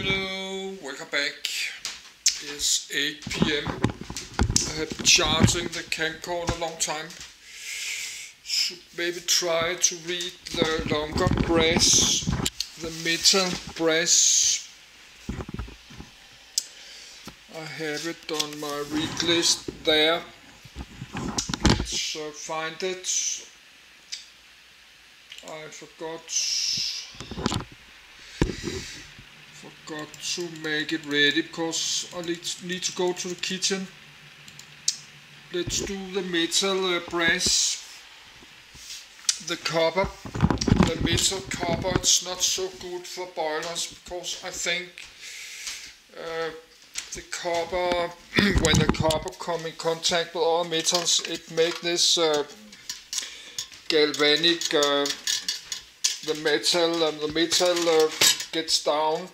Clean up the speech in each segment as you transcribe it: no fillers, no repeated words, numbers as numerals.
Hello, welcome back. It's 8 p.m. I have been charging the camcorder a long time. Should maybe try to read the longer brass, the metal brass. I have it on my read list there. Let's find it. I forgot to make it ready because I need to go to the kitchen. Let's do the metal brass, the copper. The metal copper, it's not so good for boilers because I think the copper, when the copper come in contact with other metals, it makes this galvanic, the metal gets down.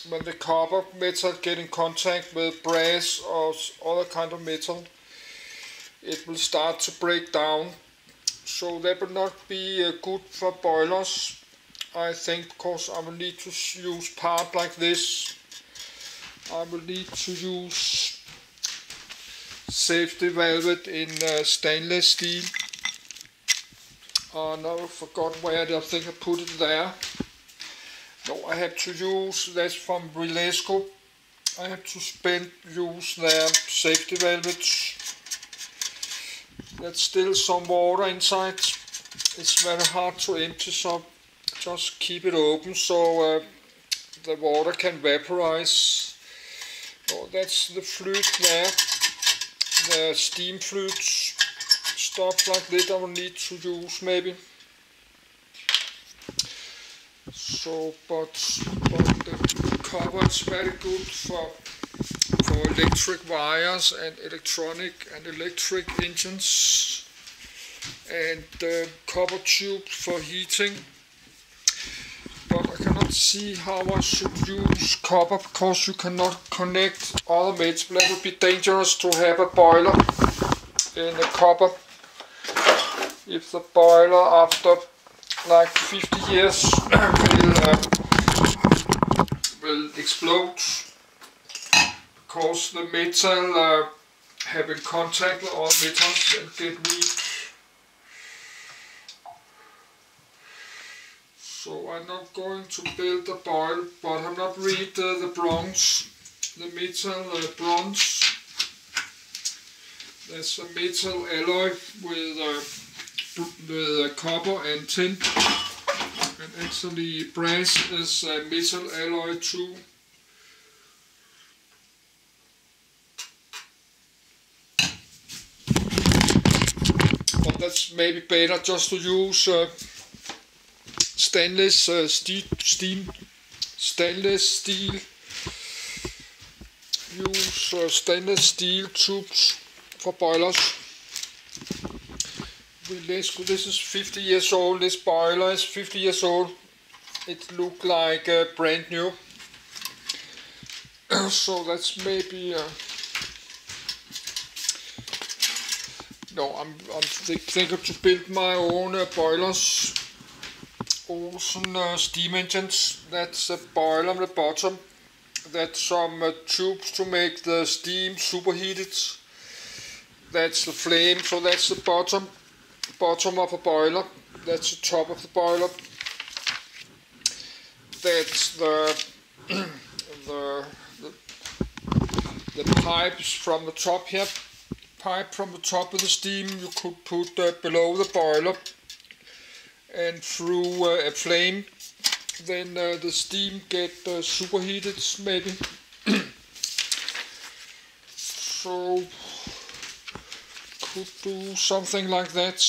When the copper metal get in contact with brass or other kind of metal, it will start to break down. So that will not be good for boilers, I think, because I will need to use part like this. I will need to use safety velvet in stainless steel. Oh no, I forgot where I think I put it there. No, I have to use, that's from Relesco. I have to use their safety velvet. There's still some water inside. It's very hard to empty, so just keep it open so the water can vaporize. Oh, that's the flute there, the steam flutes, stuff like that I will need to use maybe. So, but the copper is very good for electric wires and electric engines, and copper tubes for heating. But I cannot see how I should use copper because you cannot connect other metals. That would be dangerous to have a boiler in the copper. If the boiler after like 50 years will explode because the metal have in contact with all metals and get weak. So I'm not going to build a boil, but I'm not read the bronze, the metal bronze. That's a metal alloy with copper and tin, and actually brass is a metal alloy too. But that's maybe better just to use stainless steel. Use stainless steel tubes for boilers. This is 50 years old, this boiler is 50 years old. It looks like brand new. So that's maybe... no, I'm thinking to build my own boilers. Olsen steam engines. That's a boiler on the bottom. That's some tubes to make the steam superheated. That's the flame, so that's the bottom of a boiler. That's the top of the boiler. That's the pipes from the top here. Pipe from the top of the steam you could put below the boiler and through a flame. Then the steam get superheated maybe. So could do something like that.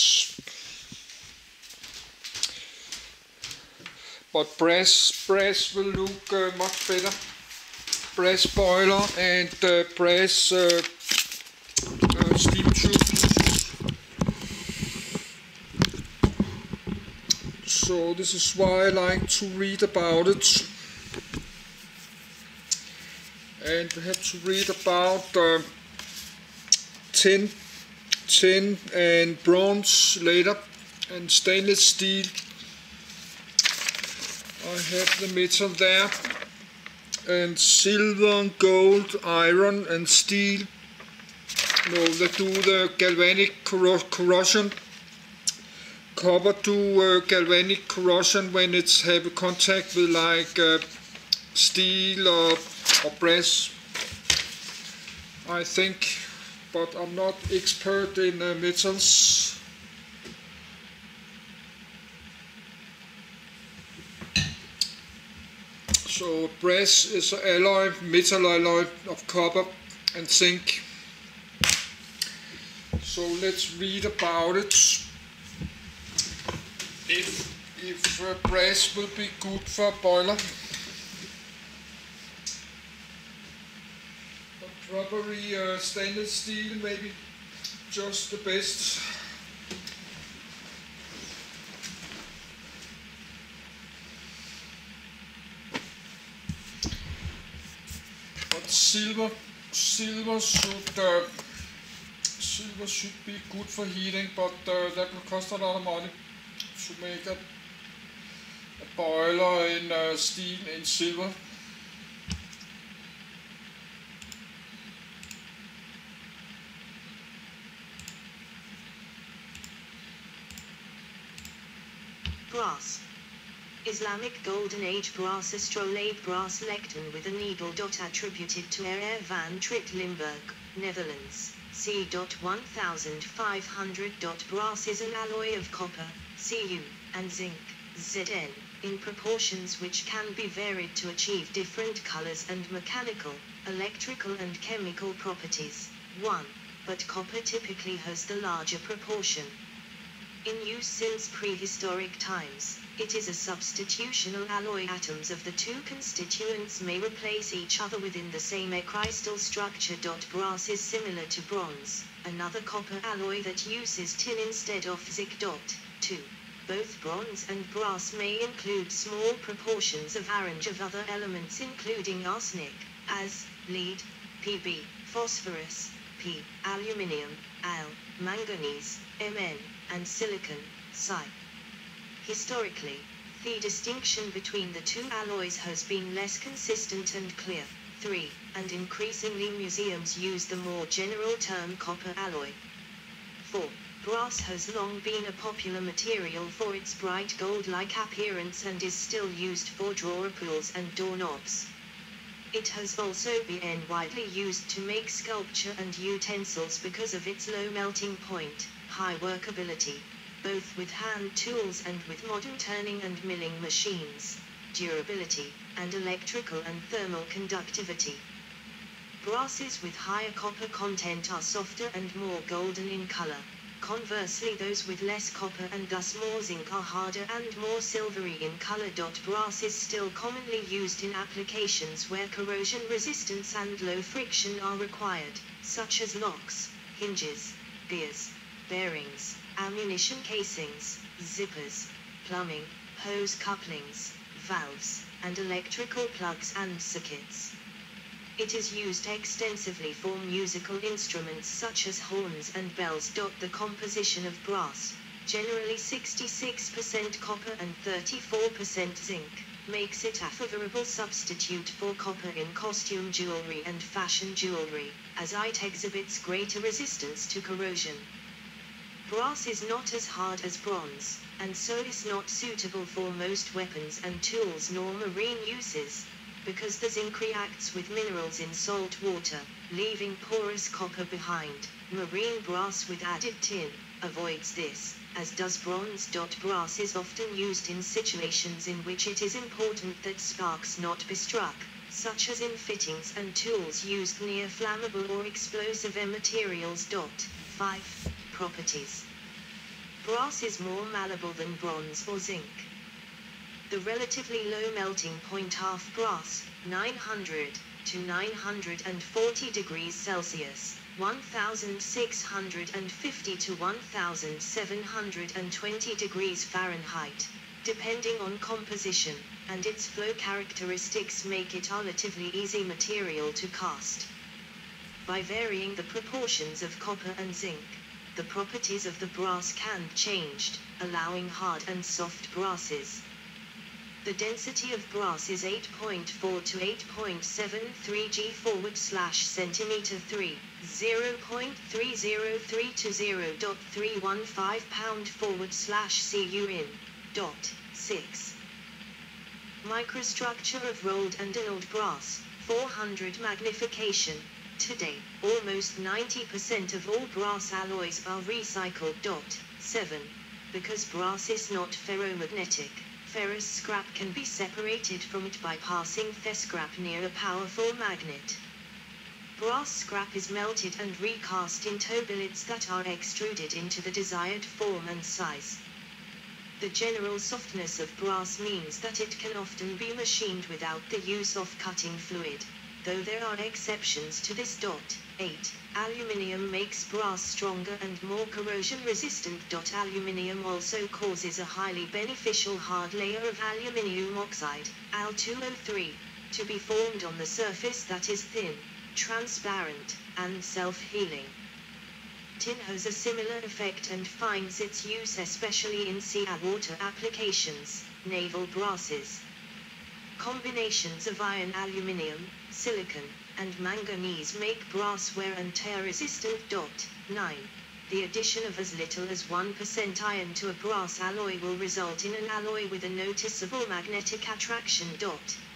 But brass will look much better. Brass boiler and brass steam tubes. So this is why I like to read about it. And we have to read about tin and bronze later, and stainless steel. I have the metal there, and silver, gold, iron and steel. That do the galvanic corrosion. Copper do galvanic corrosion when it's have contact with like steel or brass, I think, but I'm not expert in metals. So brass is an alloy, metal alloy of copper and zinc. So let's read about it. If brass will be good for boiler. But probably stainless steel maybe just the best. But silver should be good for heating, but that will cost a lot of money to make a boiler in steel in silver. Brass. Islamic Golden Age brass astrolabe brass lectern with a needle. Attributed to R. van Tritt Limburg, Netherlands. C. 1500. Brass is an alloy of copper, Cu, and zinc, Zn, in proportions which can be varied to achieve different colors and mechanical, electrical and chemical properties. 1. But copper typically has the larger proportion. In use since prehistoric times, it is a substitutional alloy. Atoms of the two constituents may replace each other within the same crystal structure. Brass is similar to bronze, another copper alloy that uses tin instead of zinc. 2. Both bronze and brass may include small proportions of a range of other elements including arsenic, as, lead, Pb, phosphorus, P, aluminium, Al, manganese, Mn, and silicon, Si. Historically, the distinction between the two alloys has been less consistent and clear. 3. And increasingly museums use the more general term copper alloy. 4. Brass has long been a popular material for its bright gold-like appearance and is still used for drawer pulls and doorknobs. It has also been widely used to make sculpture and utensils because of its low melting point, high workability, both with hand tools and with modern turning and milling machines, durability, and electrical and thermal conductivity. Brasses with higher copper content are softer and more golden in color. Conversely, those with less copper and thus more zinc are harder and more silvery in color. Brass is still commonly used in applications where corrosion resistance and low friction are required, such as locks, hinges, gears, bearings, ammunition casings, zippers, plumbing, hose couplings, valves, and electrical plugs and sockets. It is used extensively for musical instruments such as horns and bells. The composition of brass, generally 66% copper and 34% zinc, makes it a favorable substitute for copper in costume jewelry and fashion jewelry, as it exhibits greater resistance to corrosion. Brass is not as hard as bronze, and so is not suitable for most weapons and tools nor marine uses, because the zinc reacts with minerals in salt water, leaving porous copper behind. Marine brass with added tin avoids this, as does bronze. Brass is often used in situations in which it is important that sparks not be struck, such as in fittings and tools used near flammable or explosive materials. 5. Properties. Brass is more malleable than bronze or zinc. The relatively low melting point half brass, 900 to 940 degrees Celsius, 1650 to 1720 degrees Fahrenheit, depending on composition, and its flow characteristics make it a relatively easy material to cast. By varying the proportions of copper and zinc, the properties of the brass can be changed, allowing hard and soft brasses. The density of brass is 8.4 to 8.73 g/cm3, 0.303 to 0.315 lb/cu in. 6. Microstructure of rolled and annealed brass, 400 magnification. Today, almost 90% of all brass alloys are recycled. 7. Because brass is not ferromagnetic, ferrous scrap can be separated from it by passing scrap near a powerful magnet. Brass scrap is melted and recast in toe billets that are extruded into the desired form and size. The general softness of brass means that it can often be machined without the use of cutting fluid, though there are exceptions to this. 8. Aluminium makes brass stronger and more corrosion resistant. Aluminium also causes a highly beneficial hard layer of aluminium oxide, Al2O3, to be formed on the surface that is thin, transparent, and self-healing. Tin has a similar effect and finds its use especially in sea-water applications, naval brasses. Combinations of iron, aluminium, silicon, and manganese make brass wear and tear resistant. 9. The addition of as little as 1% iron to a brass alloy will result in an alloy with a noticeable magnetic attraction.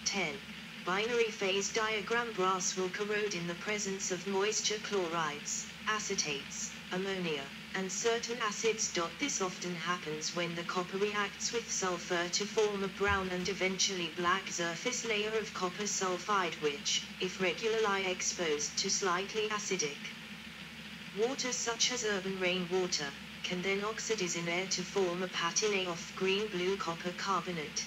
10. Binary phase diagram. Brass will corrode in the presence of moisture, chlorides, acetates, ammonia, and certain acids. This often happens when the copper reacts with sulfur to form a brown and eventually black surface layer of copper sulfide which, if regularly exposed to slightly acidic water such as urban rainwater, can then oxidize in air to form a patina of green-blue copper carbonate.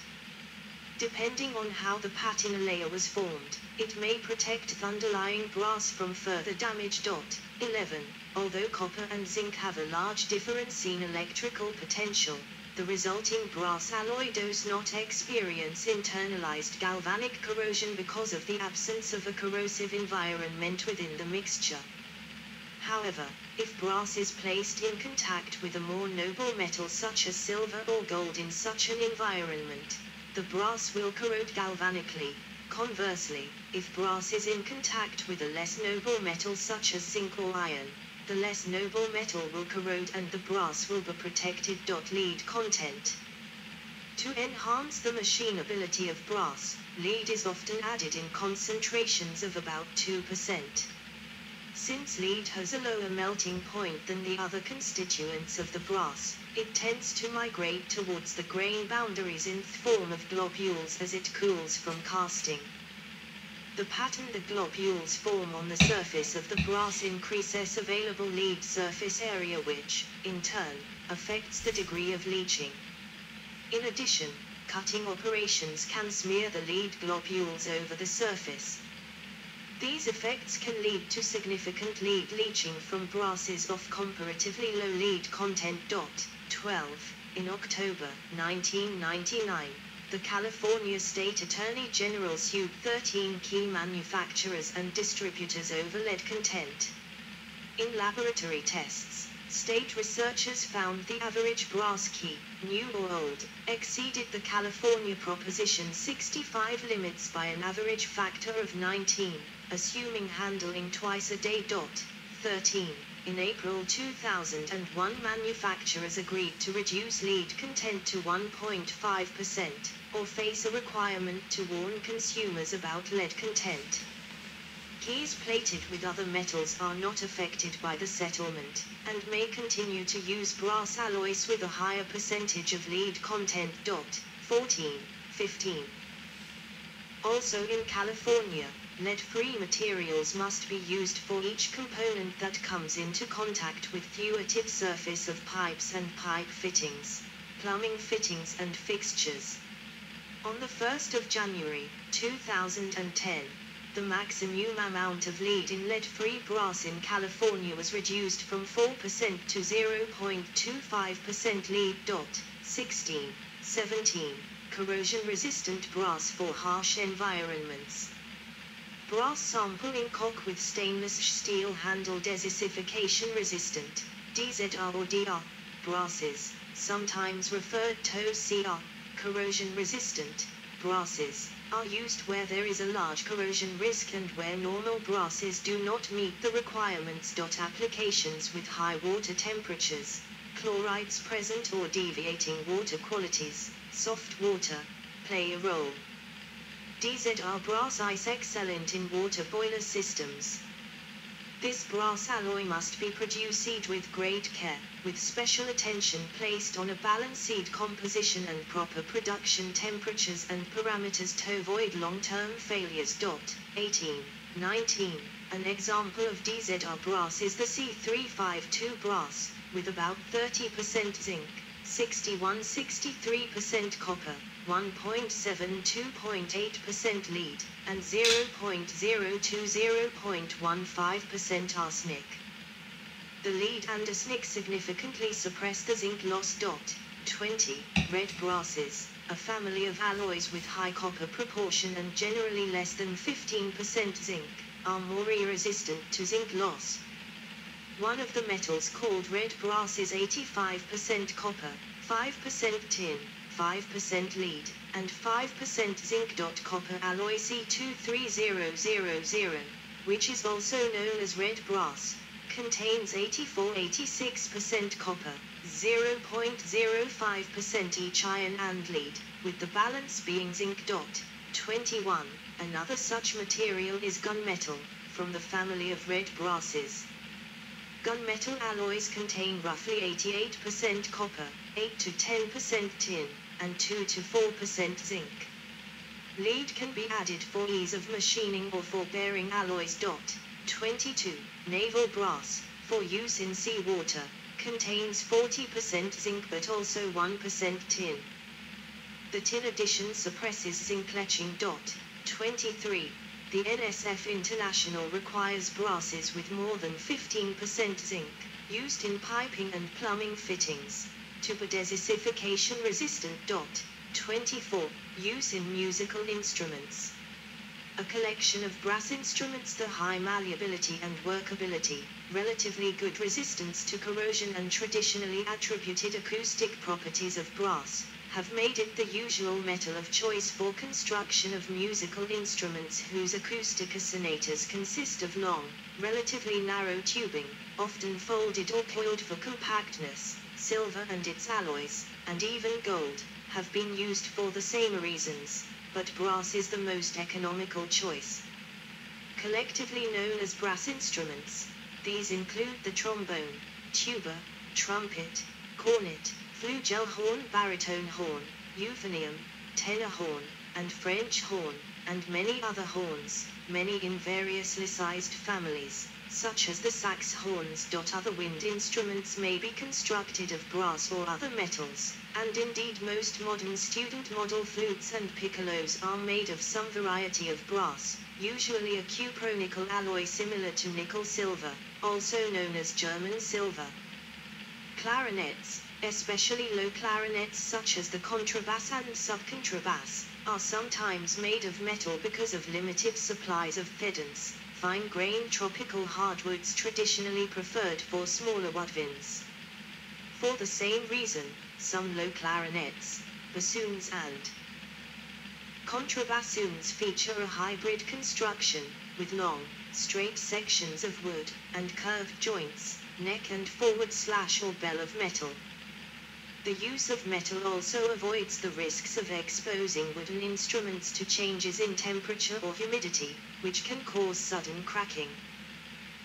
Depending on how the patina layer was formed, it may protect the underlying brass from further damage. 11. Although copper and zinc have a large difference in electrical potential, the resulting brass alloy does not experience internalized galvanic corrosion because of the absence of a corrosive environment within the mixture. However, if brass is placed in contact with a more noble metal such as silver or gold in such an environment, the brass will corrode galvanically. Conversely, if brass is in contact with a less noble metal such as zinc or iron, the less noble metal will corrode and the brass will be protected. Lead content. To enhance the machinability of brass, lead is often added in concentrations of about 2%. Since lead has a lower melting point than the other constituents of the brass, it tends to migrate towards the grain boundaries in the form of globules as it cools from casting. The pattern the globules form on the surface of the brass increases available lead surface area which, in turn, affects the degree of leaching. In addition, cutting operations can smear the lead globules over the surface. These effects can lead to significant lead leaching from brasses of comparatively low lead content. 12. In October 1999, the California State Attorney General sued 13 key manufacturers and distributors over lead content. In laboratory tests, state researchers found the average brass key, new or old, exceeded the California Proposition 65 limits by an average factor of 19, assuming handling twice a day. 13. In April 2001, manufacturers agreed to reduce lead content to 1.5%, or face a requirement to warn consumers about lead content. Keys plated with other metals are not affected by the settlement, and may continue to use brass alloys with a higher percentage of lead content. 14. 15. Also in California, lead-free materials must be used for each component that comes into contact with fluidic surface of pipes and pipe fittings, plumbing fittings and fixtures. On the 1st of January, 2010, the maximum amount of lead in lead-free brass in California was reduced from 4% to 0.25% lead. 16. 17. Corrosion-resistant brass for harsh environments. Brass sample in cock with stainless steel handle desissification resistant, DZR or DR, brasses, sometimes referred to CR, corrosion resistant, brasses are used where there is a large corrosion risk and where normal brasses do not meet the requirements. Applications with high water temperatures, chlorides present or deviating water qualities, soft water, play a role. DZR brass is excellent in water boiler systems. This brass alloy must be produced with great care, with special attention placed on a balanced composition and proper production temperatures and parameters to avoid long-term failures. 1819. An example of DZR brass is the C352 brass, with about 30% zinc, 61-63% copper, 1.7-2.8% lead, and 0.020-0.15% arsenic. The lead and arsenic significantly suppress the zinc loss. 20. Red brasses, a family of alloys with high copper proportion and generally less than 15% zinc, are more resistant to zinc loss. One of the metals called red brass is 85% copper, 5% tin, 5% lead, and 5% zinc. Copper alloy C23000, which is also known as red brass, contains 84-86% copper, 0.05% each iron and lead, with the balance being zinc. 21. Another such material is gunmetal, from the family of red brasses. Gunmetal alloys contain roughly 88% copper, 8-10% tin, and 2-4% zinc. Lead can be added for ease of machining or for bearing alloys. 22. Naval brass, for use in seawater, contains 40% zinc but also 1% tin. The tin addition suppresses zinc leaching. 23. The NSF International requires brasses with more than 15% zinc, used in piping and plumbing fittings, to be desissification resistant. 24. Use in musical instruments. A collection of brass instruments. The high malleability and workability, relatively good resistance to corrosion and traditionally attributed acoustic properties of brass, have made it the usual metal of choice for construction of musical instruments whose acoustic resonators consist of long, relatively narrow tubing, often folded or coiled for compactness. Silver and its alloys, and even gold, have been used for the same reasons, but brass is the most economical choice. Collectively known as brass instruments, these include the trombone, tuba, trumpet, cornet, flugelhorn, baritone horn, euphonium, tenor horn, and French horn, and many other horns, many in variously sized families, such as the sax horns. Other wind instruments may be constructed of brass or other metals, and indeed most modern student model flutes and piccolos are made of some variety of brass, usually a cupronickel alloy similar to nickel silver, also known as German silver. Clarinets, especially low clarinets such as the contrabass and subcontrabass, are sometimes made of metal because of limited supplies of pedants, fine-grained tropical hardwoods traditionally preferred for smaller woodwinds. For the same reason, some low clarinets, bassoons and contrabassoons feature a hybrid construction, with long, straight sections of wood, and curved joints, neck and forward slash or bell of metal. The use of metal also avoids the risks of exposing wooden instruments to changes in temperature or humidity, which can cause sudden cracking.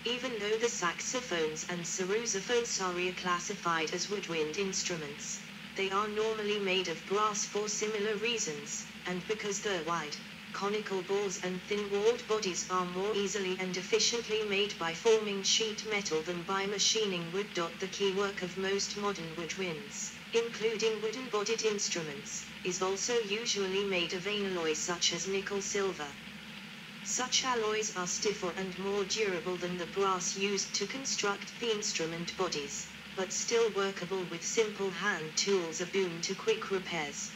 Even though the saxophones and sarrusophones are reclassified as woodwind instruments, they are normally made of brass for similar reasons, and because their wide, conical bores and thin-walled bodies are more easily and efficiently made by forming sheet metal than by machining wood. The key work of most modern woodwinds, including wooden-bodied instruments, is also usually made of alloys such as nickel silver. Such alloys are stiffer and more durable than the brass used to construct the instrument bodies, but still workable with simple hand tools a boon to quick repairs.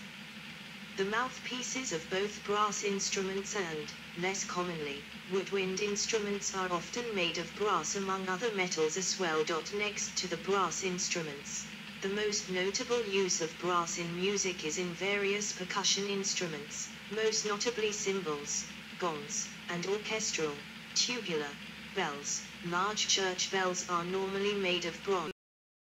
The mouthpieces of both brass instruments and, less commonly, woodwind instruments are often made of brass among other metals as well. Next to the brass instruments, the most notable use of brass in music is in various percussion instruments, most notably cymbals, gongs, and orchestral, tubular bells. Large church bells are normally made of bronze.